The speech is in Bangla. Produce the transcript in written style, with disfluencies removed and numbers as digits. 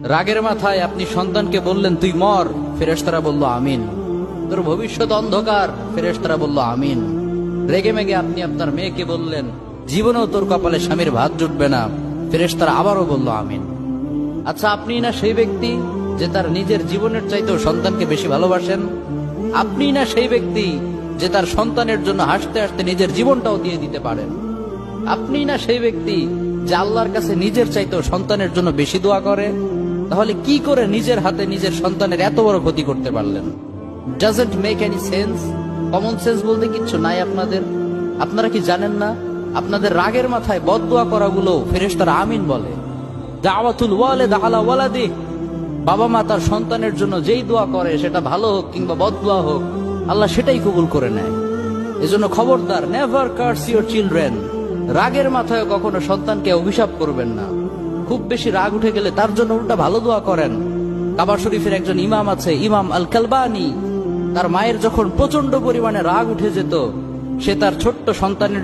রাগের মাথায় আপনি সন্তানকে বললেন তুই মর, ফেরেশতারা বলল আমিন। তোর ভবিষ্যৎ অন্ধকার, ফেরেশতারা বলল আমিন। রেগে মেগে আপনি আপনার মেয়েকে বললেন জীবনেও তোর কপালে স্বামীর ভাত জুটবে না, ফেরেশতারা আবারও বলল আমিন। আচ্ছা, আপনি না সেই ব্যক্তি যে তার নিজের জীবনের চাইতেও সন্তানকে বেশি ভালোবাসেন? আপনি না সেই ব্যক্তি যে তার সন্তানের জন্য হাসতে হাসতে নিজের জীবনটাও দিয়ে দিতে পারেন? আপনি না সেই ব্যক্তি যে আল্লাহর কাছে নিজের চাইতেও সন্তানের জন্য বেশি দোয়া করে? তাহলে কি করে নিজের হাতে নিজের সন্তানের এত বড় ক্ষতি করতে পারলেন? Doesn't make any sense. Common sense বলতে কিচ্ছু নাই আপনাদের? আপনারা কি জানেন না আপনাদের রাগের মাথায় বদদোয়া করাগুলো ফেরেশতারা আমিন বলে? দাওয়াতুল ওয়ালিদ আলা ওয়ালাদি, বাবা মা তার সন্তানের জন্য যেই দোয়া করে সেটা ভালো হোক কিংবা বদদোয়া হোক, আল্লাহ সেটাই কবুল করে নেয়। এজন্য খবরদার, নেভার কার্স ইউর চিলড্রেন। রাগের মাথায় কখনো সন্তানকে অভিশাপ করবেন না। খুব বেশি রাগ উঠে গেলে তার জন্য উল্টা ভালো দোয়া করেন। কাবা শরীফের একজন ইমাম আছে, ইমাম আল কালবানি। তার মায়ের যখন প্রচন্ড পরিমাণে রাগ উঠে যেত, সে তার ছোট্ট সন্তানের